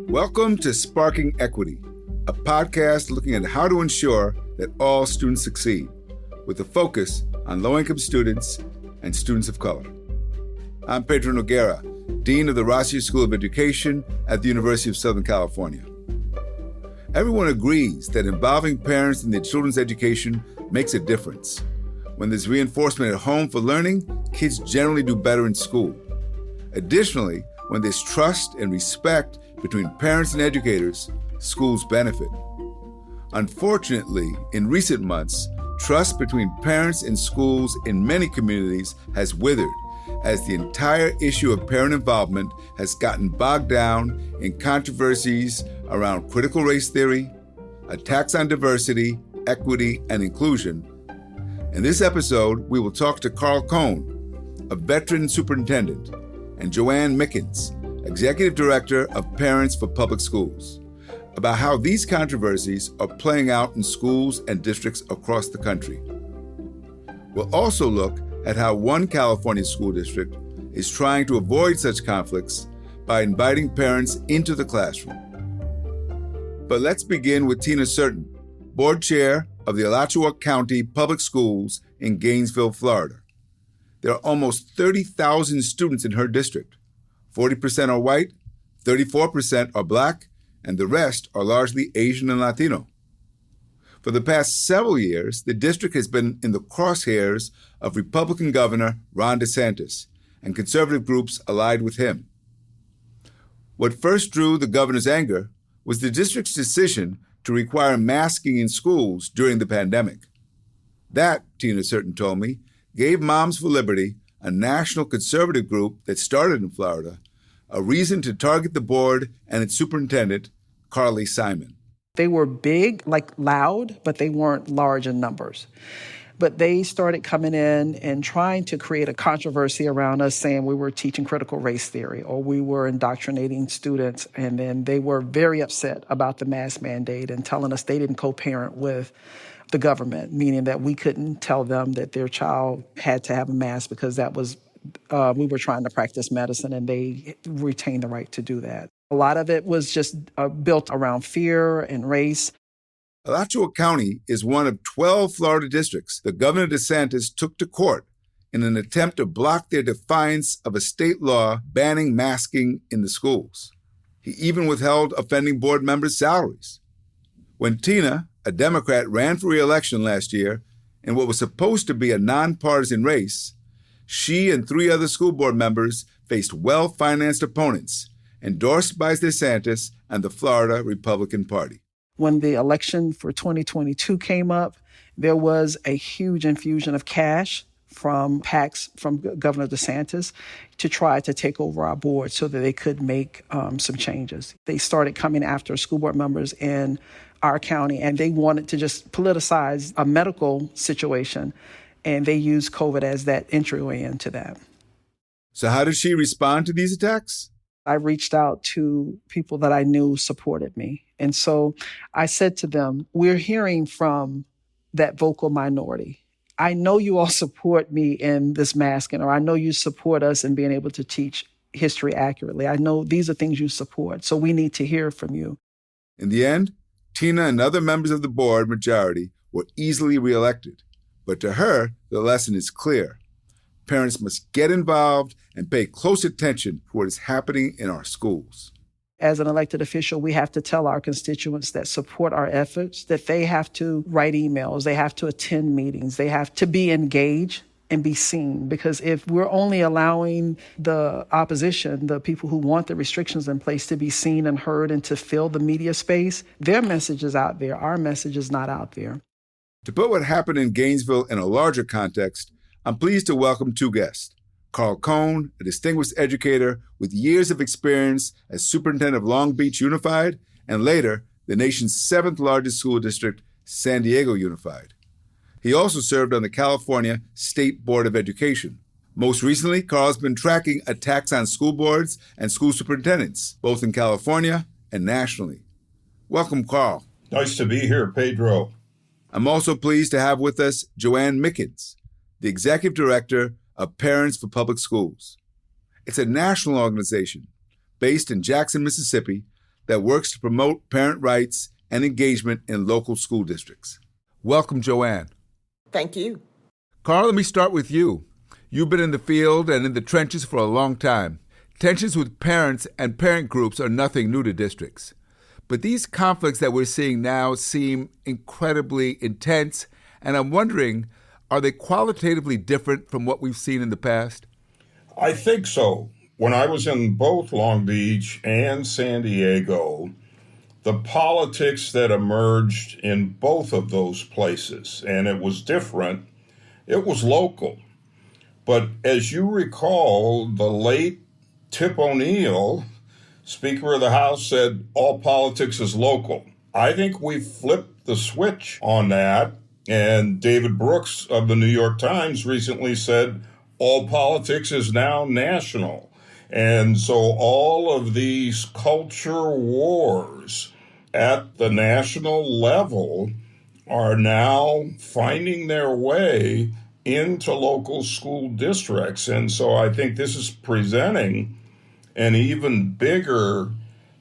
Welcome to Sparking Equity, a podcast looking at how to ensure that all students succeed, with a focus on low-income students and students of color. I'm Pedro Noguera, Dean of the Rossier School of Education at the University of Southern California. Everyone agrees that involving parents in their children's education makes a difference. When there's reinforcement at home for learning, kids generally do better in school. Additionally, when there's trust and respect between parents and educators, schools benefit. Unfortunately, in recent months, trust between parents and schools in many communities has withered as the entire issue of parent involvement has gotten bogged down in controversies around critical race theory, attacks on diversity, equity, and inclusion. In this episode, we will talk to Carl Cohn, a veteran superintendent, and Joann Mickens, Executive Director of Parents for Public Schools, about how these controversies are playing out in schools and districts across the country. We'll also look at how one California school district is trying to avoid such conflicts by inviting parents into the classroom. But let's begin with Tina Certain, Board Chair of the Alachua County Public Schools in Gainesville, Florida. There are almost 30,000 students in her district. 40% are white, 34% are Black, and the rest are largely Asian and Latino. For the past several years, the district has been in the crosshairs of Republican Governor Ron DeSantis and conservative groups allied with him. What first drew the governor's anger was the district's decision to require masking in schools during the pandemic. That, Tina Certain told me, gave Moms for Liberty, a national conservative group that started in Florida, a reason to target the board and its superintendent, Carly Simon. They were big, like loud, but they weren't large in numbers. But they started coming in and trying to create a controversy around us, saying we were teaching critical race theory or we were indoctrinating students. And then they were very upset about the mask mandate and telling us they didn't co-parent with the government, meaning that we couldn't tell them that their child had to have a mask because that was, we were trying to practice medicine and they retained the right to do that. A lot of it was just built around fear and race. Alachua County is one of 12 Florida districts that Governor DeSantis took to court in an attempt to block their defiance of a state law banning masking in the schools. He even withheld offending board members' salaries. When Tina, a Democrat, ran for re-election last year in what was supposed to be a nonpartisan race, she and 3 other school board members faced well-financed opponents endorsed by DeSantis and the Florida Republican Party. When the election for 2022 came up, there was a huge infusion of cash from PACs from Governor DeSantis to try to take over our board so that they could make some changes. They started coming after school board members in our county, and they wanted to just politicize a medical situation, and they used COVID as that entryway into that. So how did she respond to these attacks? I reached out to people that I knew supported me. And so I said to them, we're hearing from that vocal minority. I know you all support me in this masking, or I know you support us in being able to teach history accurately. I know these are things you support, so we need to hear from you. In the end, Tina and other members of the board majority were easily reelected. But to her, the lesson is clear. Parents must get involved and pay close attention to what is happening in our schools. As an elected official, we have to tell our constituents that support our efforts that they have to write emails, they have to attend meetings, they have to be engaged and be seen. Because if we're only allowing the opposition, the people who want the restrictions in place, to be seen and heard and to fill the media space, their message is out there. Our message is not out there. To put what happened in Gainesville in a larger context, I'm pleased to welcome 2 guests. Carl Cohn, a distinguished educator with years of experience as superintendent of Long Beach Unified, and later, the nation's 7th largest school district, San Diego Unified. He also served on the California State Board of Education. Most recently, Carl's been tracking attacks on school boards and school superintendents, both in California and nationally. Welcome, Carl. Nice to be here, Pedro. I'm also pleased to have with us Joann Mickens, the Executive Director of Parents for Public Schools. It's a national organization based in Jackson, Mississippi, that works to promote parent rights and engagement in local school districts. Welcome, Joann. Thank you. Carl, let me start with you. You've been in the field and in the trenches for a long time. Tensions with parents and parent groups are nothing new to districts. But these conflicts that we're seeing now seem incredibly intense, and I'm wondering, are they qualitatively different from what we've seen in the past? I think so. When I was in both Long Beach and San Diego, the politics that emerged in both of those places, and it was different, it was local. But as you recall, the late Tip O'Neill, Speaker of the House, said all politics is local. I think we flipped the switch on that, and David Brooks of the New York Times recently said all politics is now national. And so all of these culture wars at the national level are now finding their way into local school districts. And so I think this is presenting an even bigger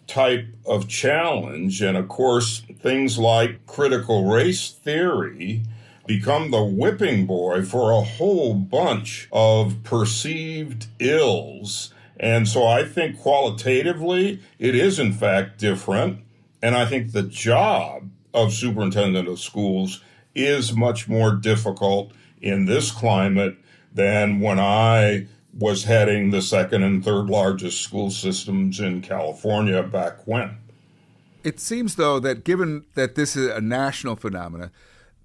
type of challenge. And of course, things like critical race theory become the whipping boy for a whole bunch of perceived ills. And so I think qualitatively, it is in fact different. And I think the job of superintendent of schools is much more difficult in this climate than when I was heading the second and third largest school systems in California back when. It seems, though, that given that this is a national phenomenon,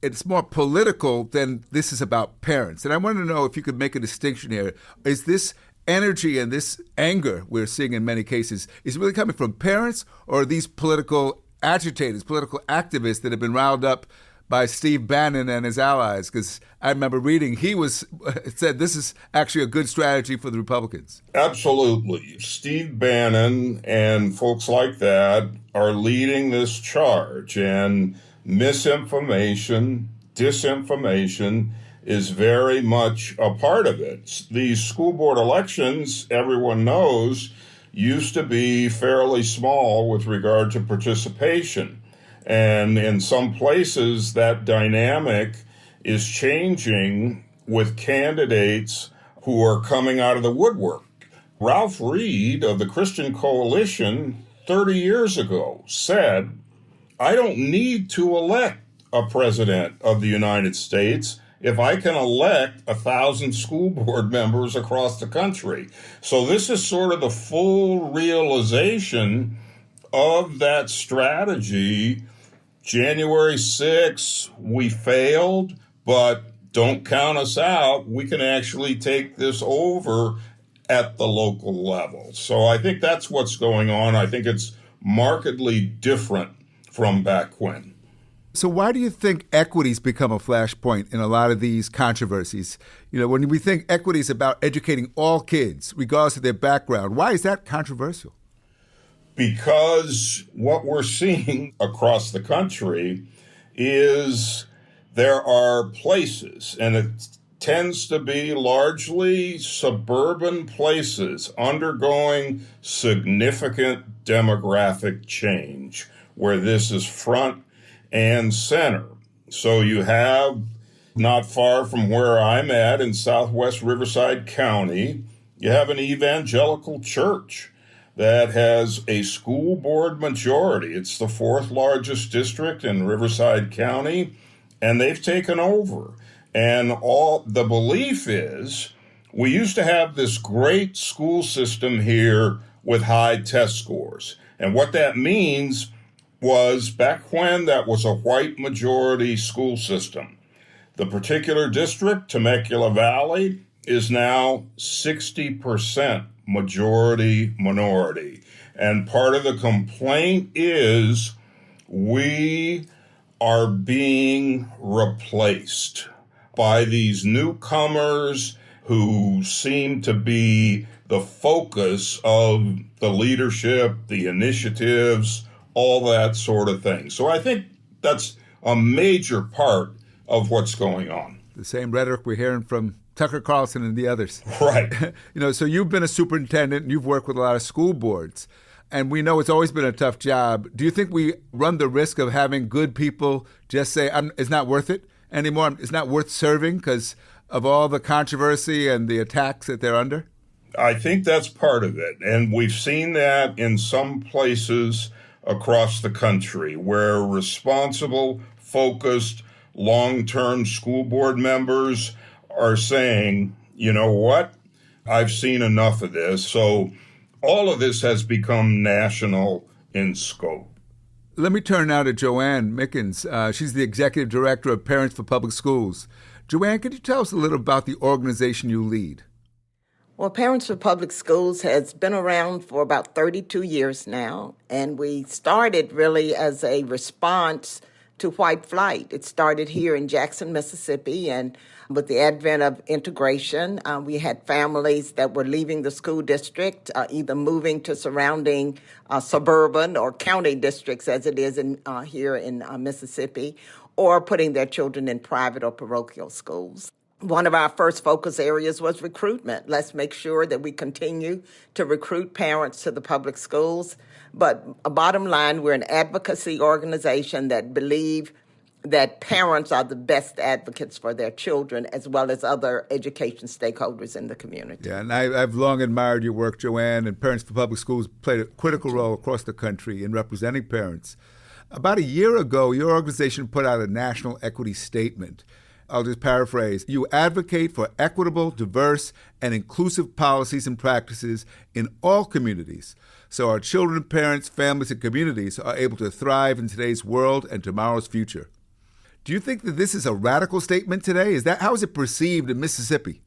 it's more political than this is about parents. And I want to know if you could make a distinction here. Is this energy and this anger we're seeing in many cases, is it really coming from parents, or are these political agitators, political activists that have been riled up by Steve Bannon and his allies? Because I remember reading, said this is actually a good strategy for the Republicans. Absolutely. Steve Bannon and folks like that are leading this charge, and misinformation, disinformation is very much a part of it. These school board elections, everyone knows, used to be fairly small with regard to participation. And in some places, that dynamic is changing with candidates who are coming out of the woodwork. Ralph Reed of the Christian Coalition 30 years ago said, I don't need to elect a president of the United States if I can elect 1,000 school board members across the country. So this is sort of the full realization of that strategy. January 6th, we failed, but don't count us out. We can actually take this over at the local level. So I think that's what's going on. I think it's markedly different from back when. So why do you think equity's become a flashpoint in a lot of these controversies? You know, when we think equity is about educating all kids, regardless of their background, why is that controversial? Because what we're seeing across the country is there are places, and it tends to be largely suburban places, undergoing significant demographic change, where this is front and center. So you have, not far from where I'm at in southwest Riverside County, you have an evangelical church that has a school board majority. It's the fourth largest district in Riverside County, and they've taken over. And all the belief is, we used to have this great school system here with high test scores. And what that means was, back when, that was a white majority school system. The particular district, Temecula Valley, is now 60% majority minority. And part of the complaint is we are being replaced by these newcomers who seem to be the focus of the leadership, the initiatives, all that sort of thing. So I think that's a major part of what's going on. The same rhetoric we're hearing from Tucker Carlson and the others. Right. So you've been a superintendent and you've worked with a lot of school boards. and we know it's always been a tough job. Do you think we run the risk of having good people just say, it's not worth it anymore, it's not worth serving because of all the controversy and the attacks that they're under? I think that's part of it. And we've seen that in some places across the country where responsible, focused, long-term school board members are saying, you know what, I've seen enough of this. So all of this has become national in scope. Let me turn now to Joann Mickens. She's the executive director of Parents for Public Schools. Joann, could you tell us a little about the organization you lead? Well, Parents for Public Schools has been around for about 32 years now, and we started really as a response to white flight. It started here in Jackson, Mississippi, and with the advent of integration, we had families that were leaving the school district, either moving to surrounding suburban or county districts, as it is here in Mississippi, or putting their children in private or parochial schools. One of our first focus areas was recruitment. Let's make sure that we continue to recruit parents to the public schools. But bottom line, we're an advocacy organization that believe that parents are the best advocates for their children, as well as other education stakeholders in the community. Yeah, and I've long admired your work, Joann, and Parents for Public Schools played a critical role across the country in representing parents. About a year ago, your organization put out a national equity statement. I'll just paraphrase. You advocate for equitable, diverse, and inclusive policies and practices in all communities so our children, parents, families, and communities are able to thrive in today's world and tomorrow's future. Do you think that this is a radical statement today? How is it perceived in Mississippi?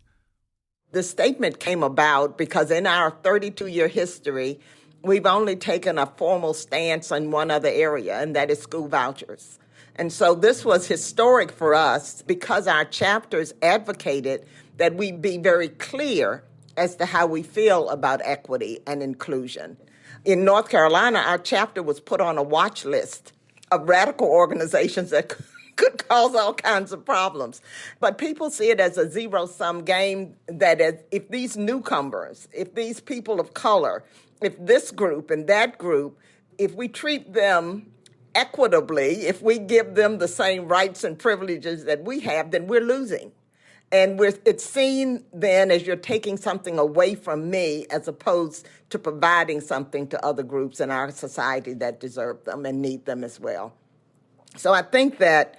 The statement came about because in our 32-year history, we've only taken a formal stance on one other area, and that is school vouchers. And so this was historic for us because our chapters advocated that we be very clear as to how we feel about equity and inclusion. In North Carolina, our chapter was put on a watch list of radical organizations that could cause all kinds of problems. But people see it as a zero-sum game, that if these newcomers, if these people of color, if this group and that group, if we treat them equitably, if we give them the same rights and privileges that we have, then we're losing. And it's seen then as you're taking something away from me as opposed to providing something to other groups in our society that deserve them and need them as well. So I think that,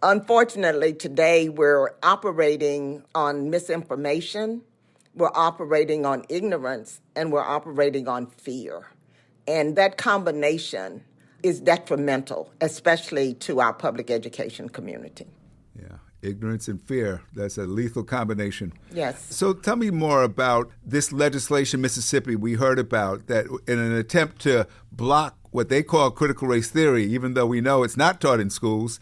unfortunately, today we're operating on misinformation, we're operating on ignorance, and we're operating on fear. And that combination is detrimental, especially to our public education community. Yeah, ignorance and fear, that's a lethal combination. Yes. So tell me more about this legislation in Mississippi we heard about that in an attempt to block what they call critical race theory, even though we know it's not taught in schools.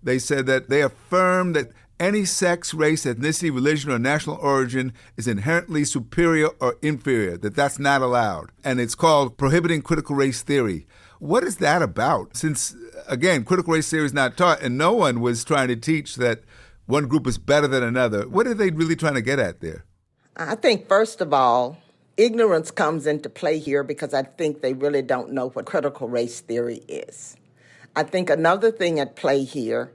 They said that they affirm that any sex, race, ethnicity, religion, or national origin is inherently superior or inferior, that's not allowed. And it's called prohibiting critical race theory. What is that about? Since, again, critical race theory is not taught, and no one was trying to teach that one group is better than another. What are they really trying to get at there? I think, first of all, ignorance comes into play here because I think they really don't know what critical race theory is. I think another thing at play here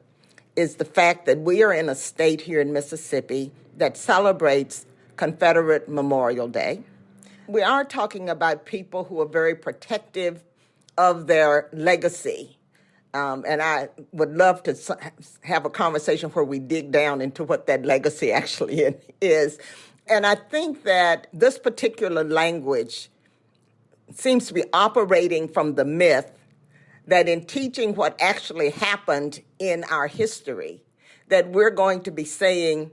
is the fact that we are in a state here in Mississippi that celebrates Confederate Memorial Day. We are talking about people who are very protective of their legacy. And I would love to have a conversation where we dig down into what that legacy actually is. And I think that this particular language seems to be operating from the myth that in teaching what actually happened in our history, that we're going to be saying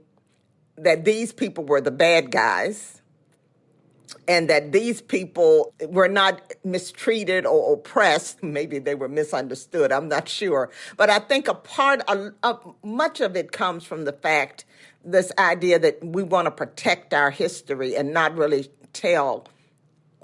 that these people were the bad guys and that these people were not mistreated or oppressed. Maybe they were misunderstood, I'm not sure. But I think much of it comes from the fact, this idea that we want to protect our history and not really tell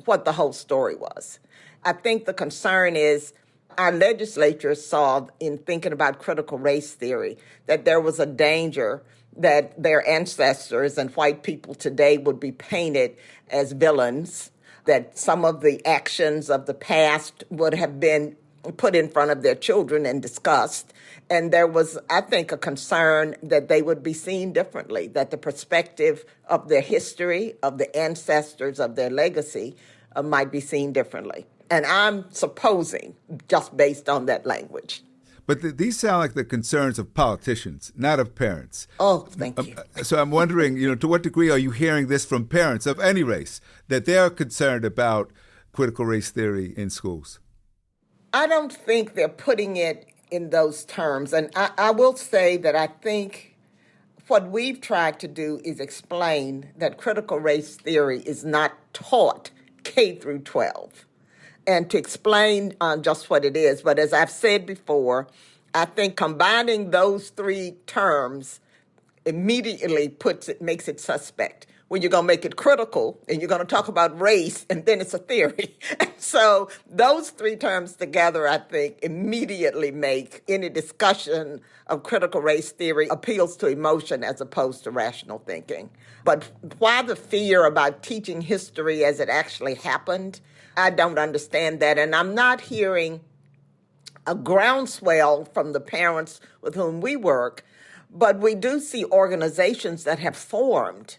what the whole story was. I think the concern is our legislature saw, in thinking about critical race theory, that there was a danger that their ancestors and white people today would be painted as villains that some of the actions of the past would have been put in front of their children and discussed. And there was, I think, a concern that they would be seen differently, that the perspective of their history, of the ancestors, of their legacy might be seen differently. And I'm supposing, just based on that language. But these sound like the concerns of politicians, not of parents. Oh, thank you. So I'm wondering, to what degree are you hearing this from parents of any race, that they're concerned about critical race theory in schools? I don't think they're putting it in those terms. And I will say that I think what we've tried to do is explain that critical race theory is not taught K through 12. And to explain just what it is. But as I've said before, I think combining those three terms immediately makes it suspect. When you're going to make it critical and you're going to talk about race, and then it's a theory. So those three terms together, I think, immediately make any discussion of critical race theory appeals to emotion as opposed to rational thinking. But why the fear about teaching history as it actually happened, I don't understand that. And I'm not hearing a groundswell from the parents with whom we work, but we do see organizations that have formed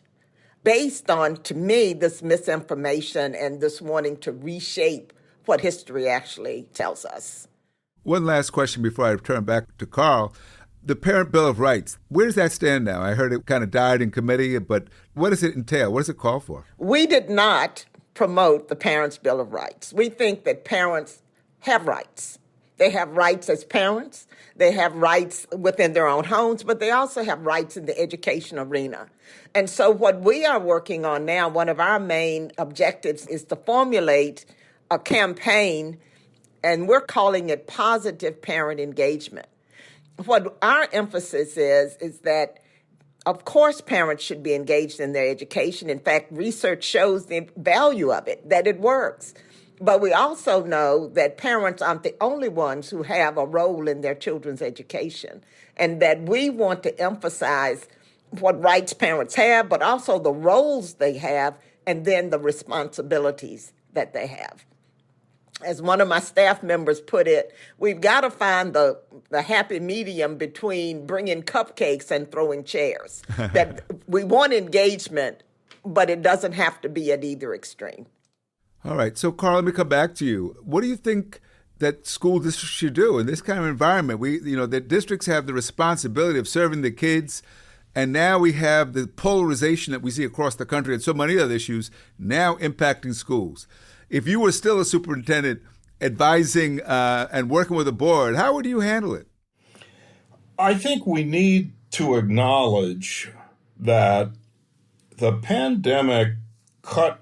based on, to me, this misinformation and this wanting to reshape what history actually tells us. One last question before I turn back to Carl. The Parent Bill of Rights, where does that stand now? I heard it kind of died in committee, but what does it entail? What does it call for? We did not promote the Parents' Bill of Rights. We think that parents have rights. They have rights as parents. They have rights within their own homes, but they also have rights in the education arena. And so what we are working on now, one of our main objectives is to formulate a campaign, and we're calling it positive parent engagement. What our emphasis is that, of course, parents should be engaged in their education. In fact, research shows the value of it, that it works. But we also know that parents aren't the only ones who have a role in their children's education, and that we want to emphasize what rights parents have, but also the roles they have, and then the responsibilities that they have. As one of my staff members put it, we've got to find the happy medium between bringing cupcakes and throwing chairs. That we want engagement, but it doesn't have to be at either extreme. All right. So, Carl, let me come back to you. What do you think that school districts should do in this kind of environment? The districts have the responsibility of serving the kids, and now we have the polarization that we see across the country and so many other issues now impacting schools. If you were still a superintendent advising and working with a board, how would you handle it? I think we need to acknowledge that the pandemic cut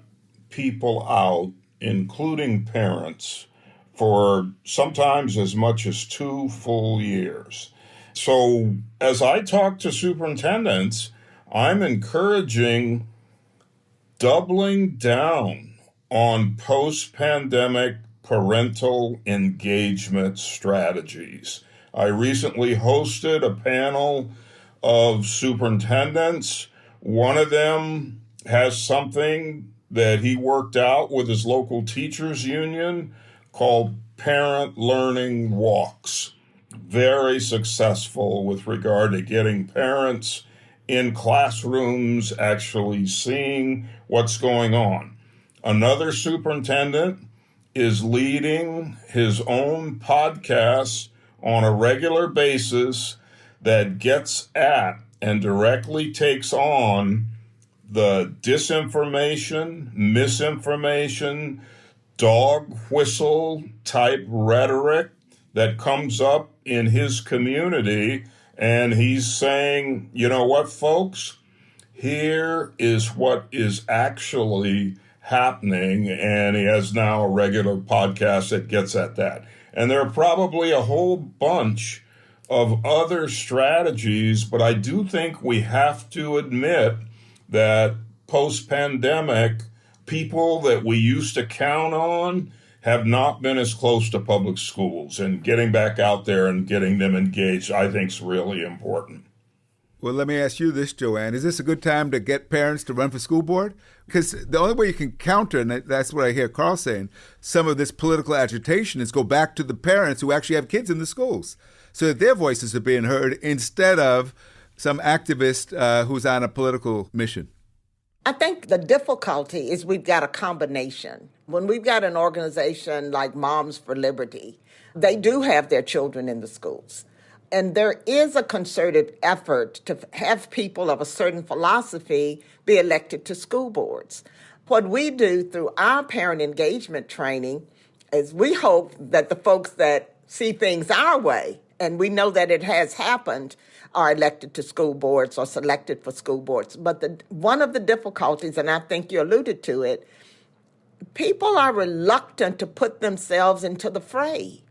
people out, including parents, for sometimes as much as 2 full years. So as I talk to superintendents, I'm encouraging doubling down on post-pandemic parental engagement strategies. I recently hosted a panel of superintendents. One of them has something that he worked out with his local teachers union called Parent Learning Walks. Very successful with regard to getting parents in classrooms actually seeing what's going on. Another superintendent is leading his own podcast on a regular basis that gets at and directly takes on the disinformation, misinformation, dog whistle type rhetoric that comes up in his community. And he's saying, you know what, folks, here is what is actually happening. And he has now a regular podcast that gets at that. And there are probably a whole bunch of other strategies, but I do think we have to admit that post-pandemic, people that we used to count on have not been as close to public schools, and getting back out there and getting them engaged, I think, is really important. Well, let me ask you this, Joann. Is this a good time to get parents to run for school board? Because the only way you can counter, and that's what I hear Carl saying, some of this political agitation is go back to the parents who actually have kids in the schools so that their voices are being heard instead of some activist who's on a political mission. I think the difficulty is we've got a combination. When we've got an organization like Moms for Liberty, they do have their children in the schools. And there is a concerted effort to have people of a certain philosophy be elected to school boards. What we do through our parent engagement training is we hope that the folks that see things our way, and we know that it has happened, are elected to school boards or selected for school boards. But one of the difficulties, and I think you alluded to it, people are reluctant to put themselves into the fray.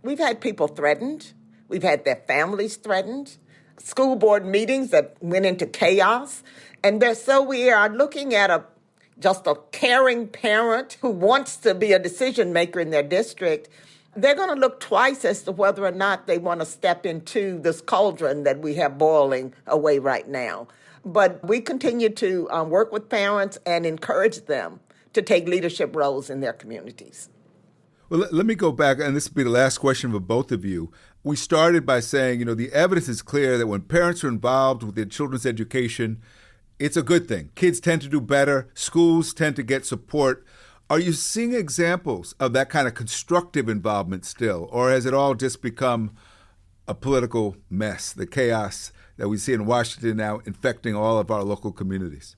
We've had people threatened. We've had their families threatened, school board meetings that went into chaos. And so we are looking at just a caring parent who wants to be a decision maker in their district. They're going to look twice as to whether or not they want to step into this cauldron that we have boiling away right now. But we continue to work with parents and encourage them to take leadership roles in their communities. Well, let me go back, and this will be the last question for both of you. We started by saying, the evidence is clear that when parents are involved with their children's education, it's a good thing. Kids tend to do better. Schools tend to get support. Are you seeing examples of that kind of constructive involvement still, or has it all just become a political mess, the chaos that we see in Washington now infecting all of our local communities?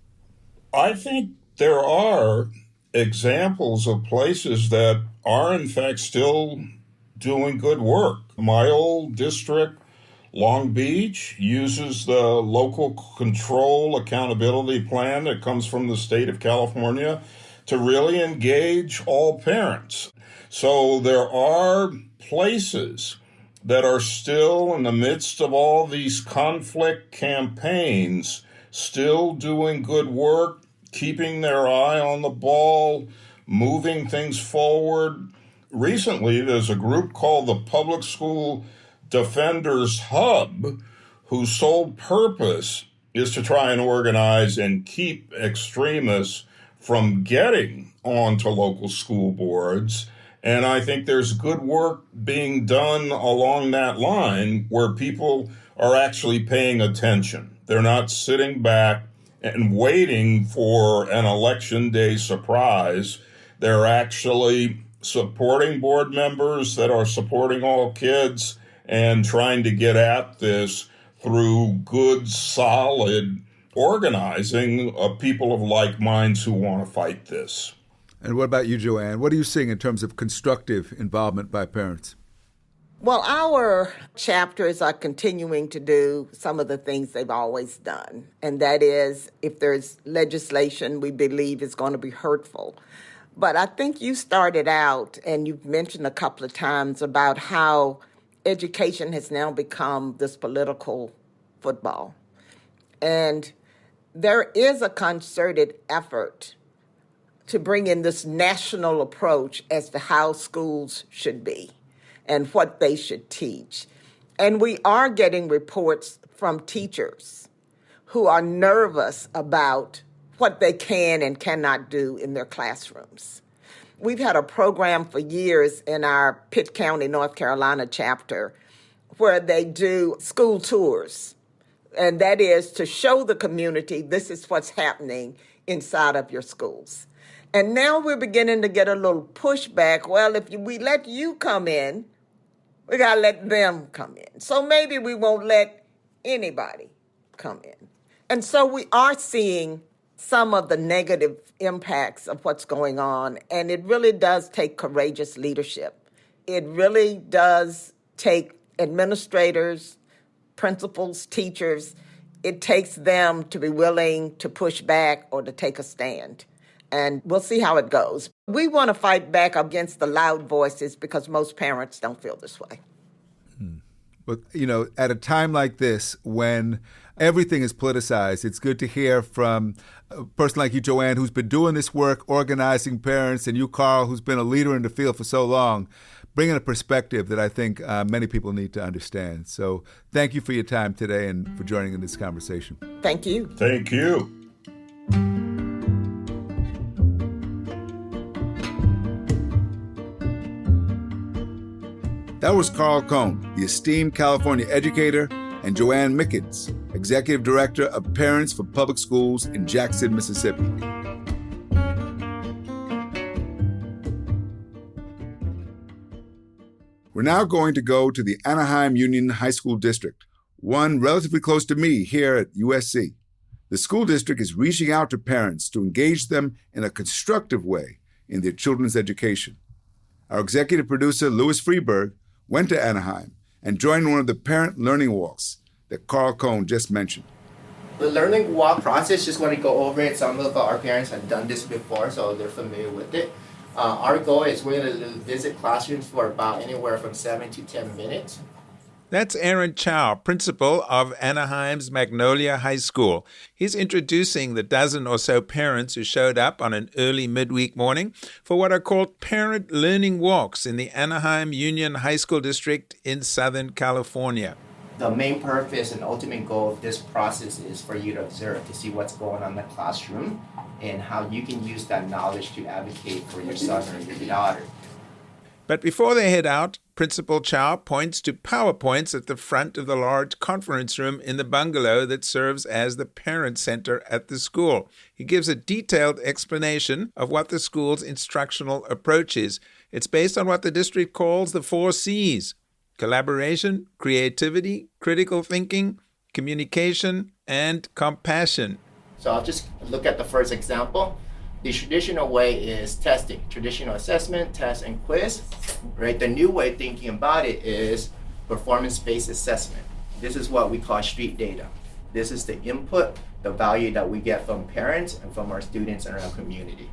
I think there are examples of places that are, in fact, still doing good work. My old district, Long Beach, uses the local control accountability plan that comes from the state of California to really engage all parents. So there are places that are still in the midst of all these conflict campaigns, still doing good work, keeping their eye on the ball, moving things forward. Recently, there's a group called the Public School Defenders Hub, whose sole purpose is to try and organize and keep extremists from getting onto local school boards. And I think there's good work being done along that line where people are actually paying attention. They're not sitting back and waiting for an election day surprise. They're actually supporting board members that are supporting all kids and trying to get at this through good, solid organizing of people of like minds who want to fight this. And what about you, Joann? What are you seeing in terms of constructive involvement by parents? Well, our chapters are continuing to do some of the things they've always done. And that is, if there's legislation we believe is going to be hurtful. But I think you started out, and you've mentioned a couple of times about how education has now become this political football. And there is a concerted effort to bring in this national approach as to how schools should be and what they should teach. And we are getting reports from teachers who are nervous about what they can and cannot do in their classrooms. We've had a program for years in our Pitt County, North Carolina chapter where they do school tours. And that is to show the community this is what's happening inside of your schools. And now we're beginning to get a little pushback. Well, if we let you come in, we got to let them come in. So maybe we won't let anybody come in. And so we are seeing some of the negative impacts of what's going on. And it really does take courageous leadership. It really does take administrators, principals, teachers. It takes them to be willing to push back or to take a stand. And we'll see how it goes. We want to fight back against the loud voices because most parents don't feel this way. But, at a time like this, when everything is politicized, it's good to hear from a person like you, Joann, who's been doing this work, organizing parents, and you, Carl, who's been a leader in the field for so long. bringing a perspective that I think many people need to understand. So thank you for your time today and for joining in this conversation. Thank you. Thank you. That was Carl Cohn, the esteemed California educator, and Joann Mickens, Executive Director of Parents for Public Schools in Jackson, Mississippi. We're now going to go to the Anaheim Union High School District, one relatively close to me here at USC. The school district is reaching out to parents to engage them in a constructive way in their children's education. Our executive producer, Louis Freedberg, went to Anaheim and joined one of the parent learning walks that Carl Cohn just mentioned. The learning walk process, just want to go over it. Some of our parents have done this before, so they're familiar with it. Our goal is we're going to visit classrooms for about anywhere from 7 to 10 minutes. That's Aaron Chow, principal of Anaheim's Magnolia High School. He's introducing the dozen or so parents who showed up on an early midweek morning for what are called parent learning walks in the Anaheim Union High School District in Southern California. The main purpose and ultimate goal of this process is for you to observe, to see what's going on in the classroom and how you can use that knowledge to advocate for your son or your daughter. But before they head out, Principal Chow points to PowerPoints at the front of the large conference room in the bungalow that serves as the parent center at the school. He gives a detailed explanation of what the school's instructional approach is. It's based on what the district calls the 4 C's: collaboration, creativity, critical thinking, communication, and compassion. So I'll just look at the first example. The traditional way is testing, traditional assessment, test, and quiz, right? The new way of thinking about it is performance-based assessment. This is what we call street data. This is the input, the value that we get from parents and from our students in our community.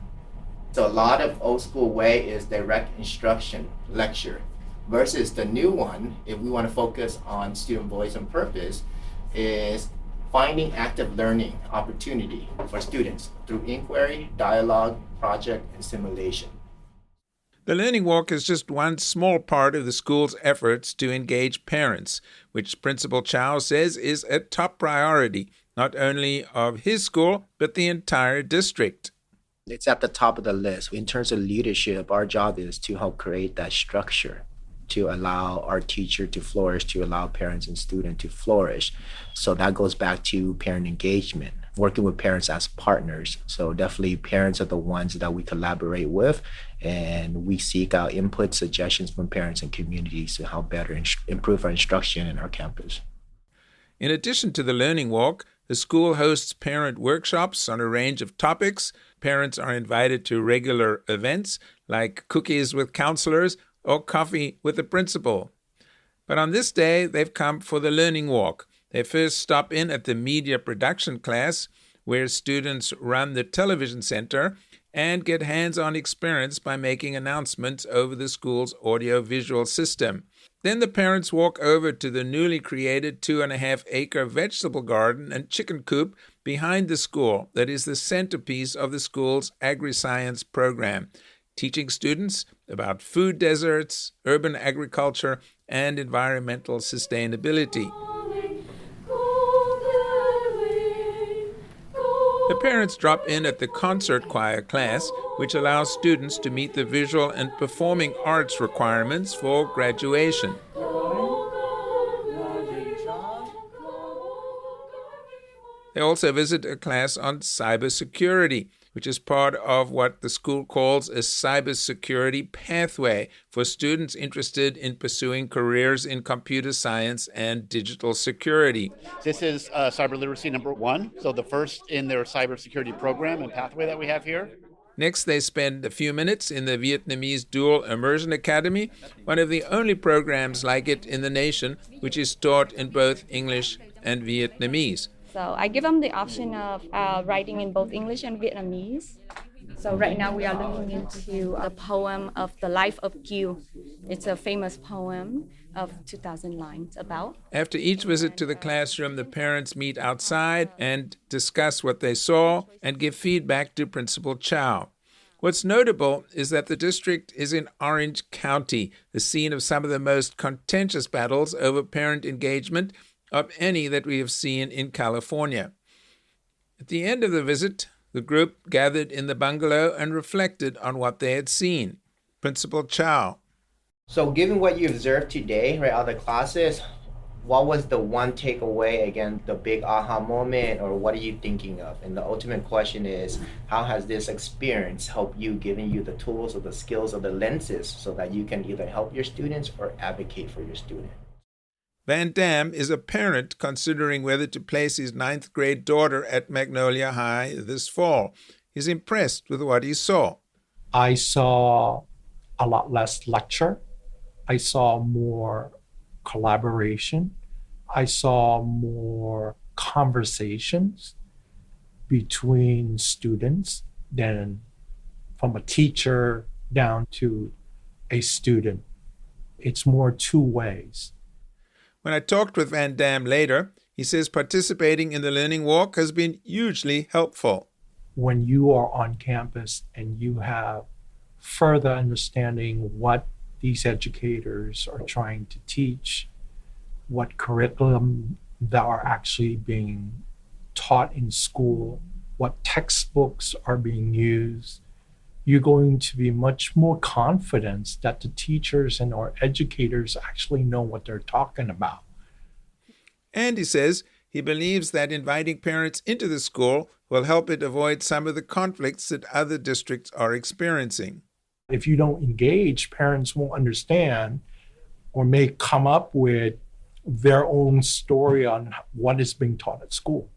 So a lot of old school way is direct instruction, lecture, versus the new one, if we want to focus on student voice and purpose, is finding active learning opportunity for students through inquiry, dialogue, project, and simulation. The Learning Walk is just one small part of the school's efforts to engage parents, which Principal Chow says is a top priority, not only of his school, but the entire district. It's at the top of the list. In terms of leadership, our job is to help create that structure to allow our teacher to flourish, to allow parents and students to flourish. So that goes back to parent engagement, working with parents as partners. So definitely parents are the ones that we collaborate with, and we seek out input, suggestions from parents and communities to help better improve our instruction in our campus. In addition to the Learning Walk, the school hosts parent workshops on a range of topics. Parents are invited to regular events like cookies with counselors or coffee with the principal. But on this day, they've come for the Learning Walk. They first stop in at the media production class, where students run the television center and get hands-on experience by making announcements over the school's audio-visual system. Then the parents walk over to the newly created 2.5-acre vegetable garden and chicken coop behind the school that is the centerpiece of the school's agri-science program, teaching students about food deserts, urban agriculture, and environmental sustainability. The parents drop in at the concert choir class, which allows students to meet the visual and performing arts requirements for graduation. They also visit a class on cybersecurity, which is part of what the school calls a cybersecurity pathway for students interested in pursuing careers in computer science and digital security. This is cyber literacy number 1, so the first in their cybersecurity program and pathway that we have here. Next, they spend a few minutes in the Vietnamese Dual Immersion Academy, one of the only programs like it in the nation, which is taught in both English and Vietnamese. So I give them the option of writing in both English and Vietnamese. So right now we are looking into the poem of The Life of Q. It's a famous poem of 2,000 lines about. After each visit to the classroom, the parents meet outside and discuss what they saw and give feedback to Principal Chow. What's notable is that the district is in Orange County, the scene of some of the most contentious battles over parent engagement of any that we have seen in California. At the end of the visit, the group gathered in the bungalow and reflected on what they had seen. Principal Chow. So given what you observed today, right, out of the classes, what was the one takeaway, again, the big aha moment, or what are you thinking of? And the ultimate question is, how has this experience helped you, giving you the tools or the skills or the lenses so that you can either help your students or advocate for your student? Van Dam is a parent considering whether to place his 9th grade daughter at Magnolia High this fall. He's impressed with what he saw. I saw a lot less lecture. I saw more collaboration. I saw more conversations between students than from a teacher down to a student. It's more two ways. When I talked with Van Dam later, he says participating in the Learning Walk has been hugely helpful. When you are on campus and you have further understanding what these educators are trying to teach, what curriculum that are actually being taught in school, what textbooks are being used, you're going to be much more confident that the teachers and our educators actually know what they're talking about. And he says he believes that inviting parents into the school will help it avoid some of the conflicts that other districts are experiencing. If you don't engage, parents won't understand or may come up with their own story on what is being taught at school.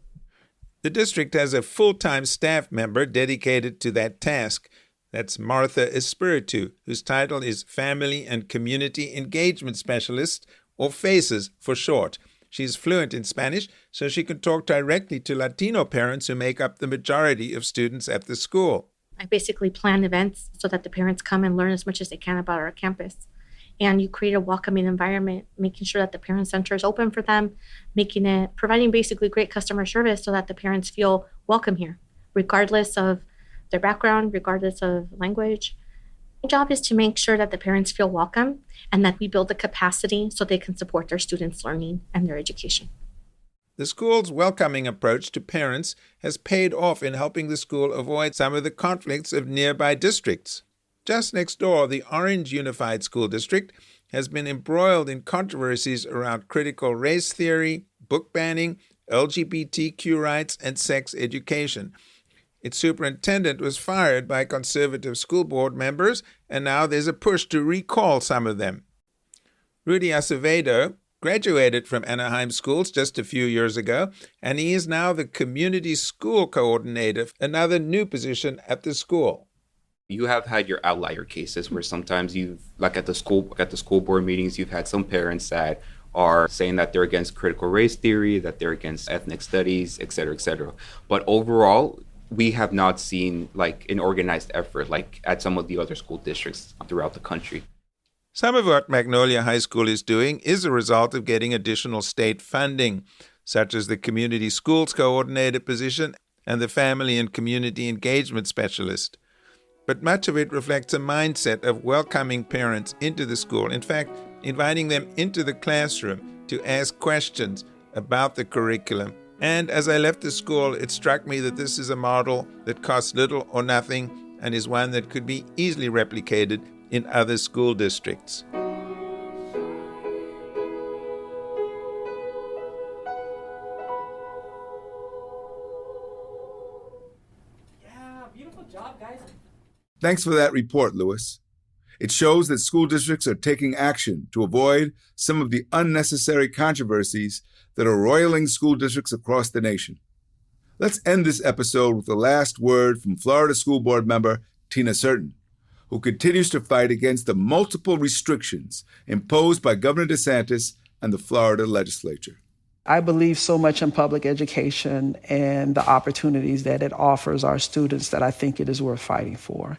The district has a full-time staff member dedicated to that task. That's Martha Espiritu, whose title is Family and Community Engagement Specialist, or FACES for short. She's fluent in Spanish, so she can talk directly to Latino parents who make up the majority of students at the school. I basically plan events so that the parents come and learn as much as they can about our campus. And you create a welcoming environment, making sure that the parent center is open for them, providing basically great customer service so that the parents feel welcome here, regardless of their background, regardless of language. My job is to make sure that the parents feel welcome and that we build the capacity so they can support their students' learning and their education. The school's welcoming approach to parents has paid off in helping the school avoid some of the conflicts of nearby districts. Just next door, the Orange Unified School District has been embroiled in controversies around critical race theory, book banning, LGBTQ rights, and sex education. Its superintendent was fired by conservative school board members, and now there's a push to recall some of them. Rudy Acevedo graduated from Anaheim schools just a few years ago, and he is now the community school coordinator, another new position at the school. You have had your outlier cases where sometimes at the school board meetings, you've had some parents that are saying that they're against critical race theory, that they're against ethnic studies, et cetera, et cetera. But overall, we have not seen an organized effort at some of the other school districts throughout the country. Some of what Magnolia High School is doing is a result of getting additional state funding, such as the Community Schools Coordinator position and the Family and Community Engagement Specialist. But much of it reflects a mindset of welcoming parents into the school, in fact, inviting them into the classroom to ask questions about the curriculum. And as I left the school, it struck me that this is a model that costs little or nothing and is one that could be easily replicated in other school districts. Yeah, beautiful job, guys. Thanks for that report, Louis. It shows that school districts are taking action to avoid some of the unnecessary controversies that are roiling school districts across the nation. Let's end this episode with the last word from Florida School Board member Tina Certain, who continues to fight against the multiple restrictions imposed by Governor DeSantis and the Florida legislature. I believe so much in public education and the opportunities that it offers our students that I think it is worth fighting for.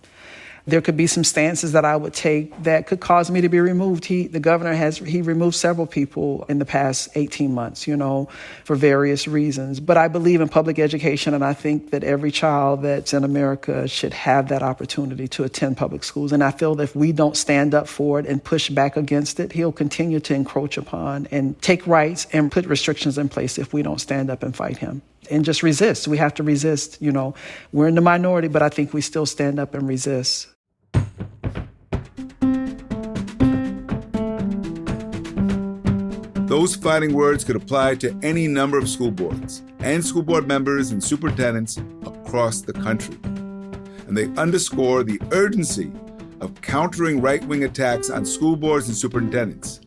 There could be some stances that I would take that could cause me to be removed. The governor he removed several people in the past 18 months, for various reasons. But I believe in public education, and I think that every child that's in America should have that opportunity to attend public schools. And I feel that if we don't stand up for it and push back against it, he'll continue to encroach upon and take rights and put restrictions in place if we don't stand up and fight him. And just resist. We have to resist. We're in the minority, but I think we still stand up and resist. Those fighting words could apply to any number of school boards and school board members and superintendents across the country. And they underscore the urgency of countering right-wing attacks on school boards and superintendents.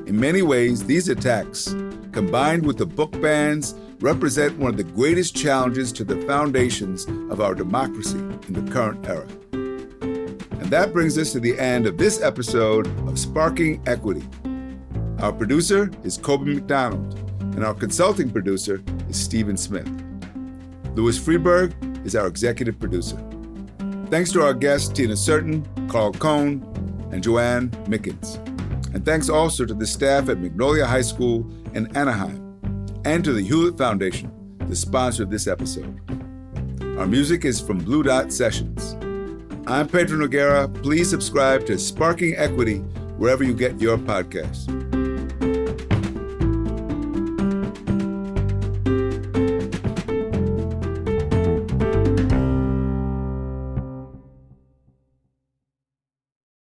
In many ways, these attacks, combined with the book bans, represent one of the greatest challenges to the foundations of our democracy in the current era. And that brings us to the end of this episode of Sparking Equity. Our producer is Kobe McDonald, and our consulting producer is Stephen Smith. Louis Freedberg is our executive producer. Thanks to our guests Tina Certain, Carl Cohn, and Joann Mickens. And thanks also to the staff at Magnolia High School in Anaheim, and to the Hewlett Foundation, the sponsor of this episode. Our music is from Blue Dot Sessions. I'm Pedro Noguera. Please subscribe to Sparking Equity wherever you get your podcasts.